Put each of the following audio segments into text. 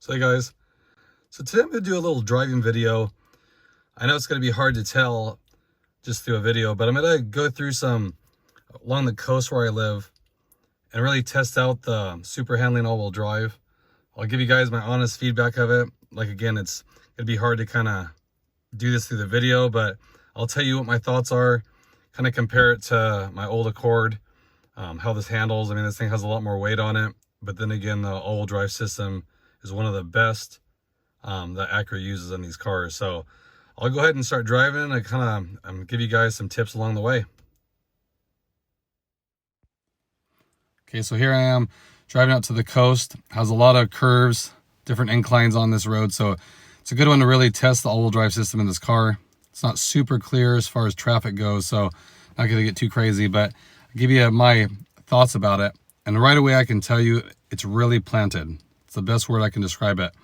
So hey guys, so today I'm going to do a little driving video. I know it's going to be hard to tell just through a video, but I'm going to go through some along the coast where I live and really test out the super handling all-wheel drive. I'll give you guys my honest feedback of it. Like again, it's going to be hard to kind of do this through the video, but I'll tell you what my thoughts are, kind of compare it to my old Accord, how this handles. I mean, this thing has a lot more weight on it, but then again, the all-wheel drive system is one of the best that Acura uses in these cars. So I'll go ahead and start driving. I kind of give you guys some tips along the way. Okay, so here I am driving out to the coast. Has a lot of curves, different inclines on this road, so it's a good one to really test the all-wheel drive system in this car. It's not super clear as far as traffic goes, so not going to get too crazy, but I'll give you my thoughts about it. And right away I can tell you it's really planted. It's the best word I can describe it.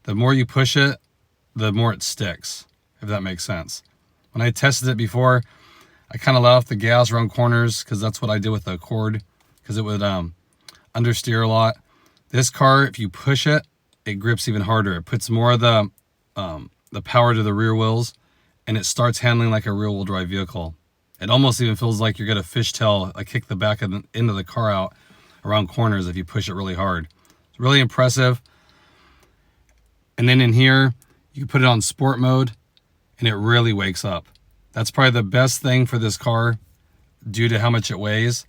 The more you push it, the more it sticks, if that makes sense. When I tested it before, I kind of let off the gas around corners because that's what I did with the Accord, because it would understeer a lot. This car, if you push it, it grips even harder. It puts more of the power to the rear wheels, and it starts handling like a rear-wheel drive vehicle. It almost even feels like you're going to fishtail, like kick the back of the end of the car out around corners if you push it really hard. It's really impressive. And then in here, you put it on sport mode, and it really wakes up. That's probably the best thing for this car, due to how much it weighs,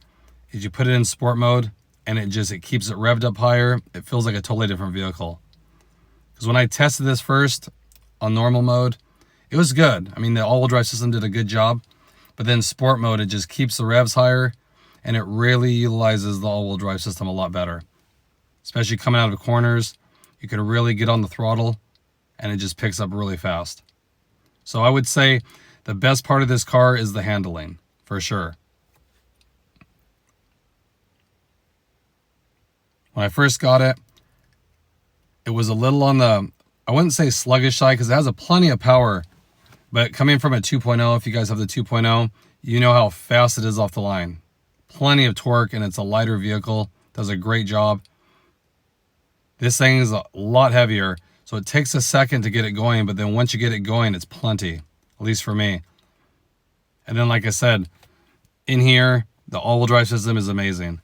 is you put it in sport mode, and it keeps it revved up higher. It feels like a totally different vehicle. Because when I tested this first on normal mode, it was good. I mean, the all-wheel drive system did a good job, but then sport mode, it just keeps the revs higher, and it really utilizes the all-wheel drive system a lot better. Especially coming out of corners, you can really get on the throttle, and it just picks up really fast. So I would say the best part of this car is the handling, for sure. When I first got it, it was a little on the, I wouldn't say sluggish side, because it has plenty of power. But coming from a 2.0, if you guys have the 2.0, you know how fast it is off the line. Plenty of torque, and it's a lighter vehicle. Does a great job. This thing is a lot heavier, so it takes a second to get it going, but then once you get it going, it's plenty, at least for me. And then, like I said, in here, the all-wheel drive system is amazing.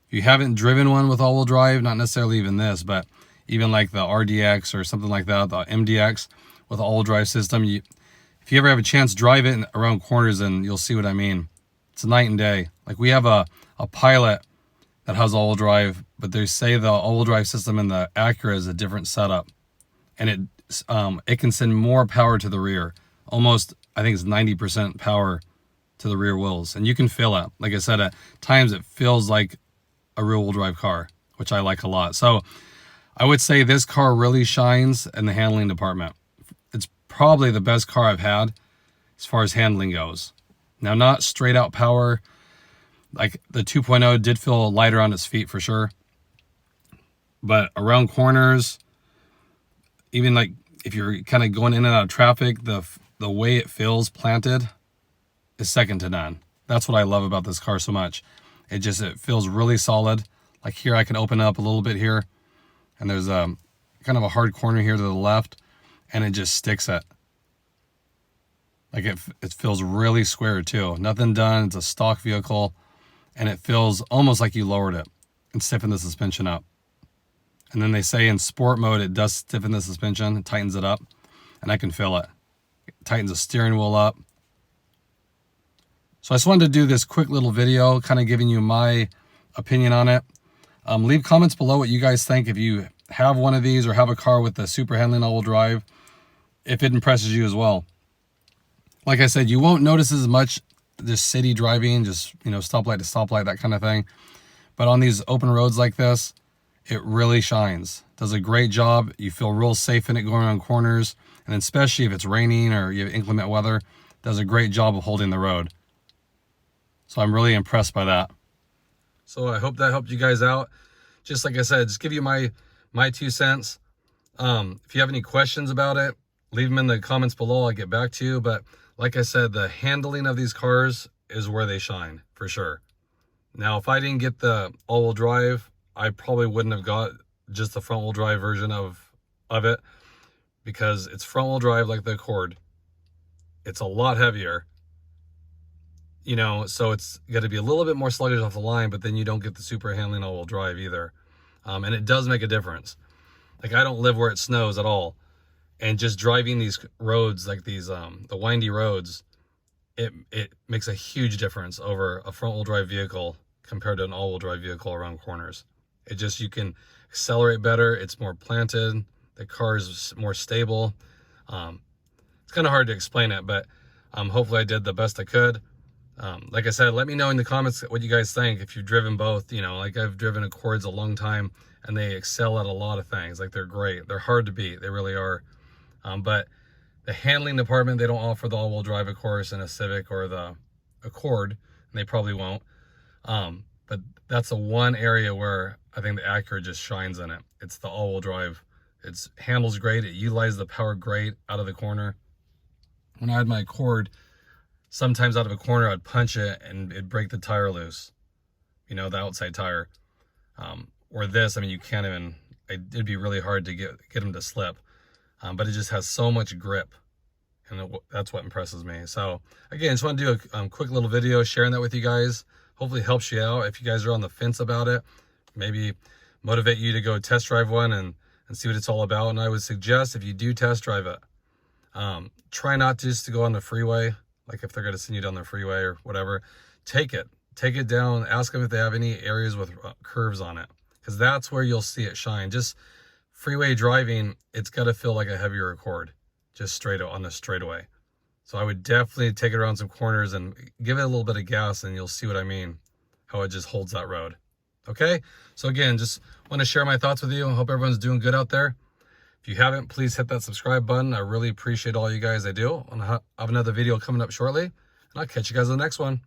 If you haven't driven one with all-wheel drive, not necessarily even this, but even like the RDX or something like that, the MDX with all-wheel drive system, if you ever have a chance, drive it around corners and you'll see what I mean. It's night and day. Like we have a Pilot that has all-wheel drive, but they say the all-wheel drive system in the Acura is a different setup, and it can send more power to the rear. Almost, I think it's 90% power to the rear wheels, and you can feel it. Like I said, at times it feels like a rear-wheel drive car, which I like a lot. So I would say this car really shines in the handling department. It's probably the best car I've had as far as handling goes. Now, not straight out power. Like the 2.0 did feel lighter on its feet for sure. But around corners, even like if you're kind of going in and out of traffic, the way it feels planted is second to none. That's what I love about this car so much. It feels really solid. Like here, I can open up a little bit here, and there's a kind of a hard corner here to the left, and it just sticks it. Like it feels really square too. Nothing done. It's a stock vehicle. And it feels almost like you lowered it and stiffened the suspension up. And then they say in sport mode, it does stiffen the suspension, it tightens it up, and I can feel it. It tightens the steering wheel up. So I just wanted to do this quick little video, kind of giving you my opinion on it. Leave comments below what you guys think if you have one of these or have a car with the super handling all-wheel drive, if it impresses you as well. Like I said, you won't notice as much just city driving, just, you know, stoplight to stoplight, that kind of thing. But on these open roads like this, it really shines. Does a great job. You feel real safe in it going around corners. And especially if it's raining or you have inclement weather, does a great job of holding the road. So I'm really impressed by that. So I hope that helped you guys out. Just like I said, just give you my 2 cents. If you have any questions about it, leave them in the comments below. I'll get back to you. But like I said, the handling of these cars is where they shine, for sure. Now, if I didn't get the all-wheel drive, I probably wouldn't have got just the front wheel drive version of it, because it's front wheel drive like the Accord. It's a lot heavier, you know, so it's got to be a little bit more sluggish off the line, but then you don't get the super handling all-wheel drive either. And it does make a difference. Like, I don't live where it snows at all, and just driving these roads, like these the windy roads, it makes a huge difference over a front-wheel drive vehicle compared to an all-wheel drive vehicle around corners. It just, you can accelerate better, it's more planted, the car is more stable. It's kind of hard to explain it, but hopefully I did the best I could. Like I said, let me know in the comments what you guys think, if you've driven both. You know, like, I've driven Accords a long time, and they excel at a lot of things. Like, they're great. They're hard to beat. They really are. But the handling department, they don't offer the all-wheel drive, of course, in a Civic or the Accord, and they probably won't. But that's the one area where I think the Acura just shines in it. It's the all-wheel drive. It handles great. It utilizes the power great out of the corner. When I had my Accord, sometimes out of a corner, I'd punch it and it'd break the tire loose, you know, the outside tire. Or this, I mean, you can't even, it'd be really hard to get them to slip. But it just has so much grip, and that's what impresses me. So again, just want to do a quick little video sharing that with you guys. Hopefully it helps you out. If you guys are on the fence about it, maybe motivate you to go test drive one and see what it's all about. And I would suggest, if you do test drive it, try not just to go on the freeway. Like, if they're going to send you down the freeway or whatever, take it down, ask them if they have any areas with curves on it, because that's where you'll see it shine. Just freeway driving, it's got to feel like a heavier Accord, just straight on the straightaway. So I would definitely take it around some corners and give it a little bit of gas, and you'll see what I mean, how it just holds that road. Okay, so again, just want to share my thoughts with you. I hope everyone's doing good out there. If you haven't, please hit that subscribe button. I really appreciate all you guys. I do. I'll have another video coming up shortly, and I'll catch you guys in the next one.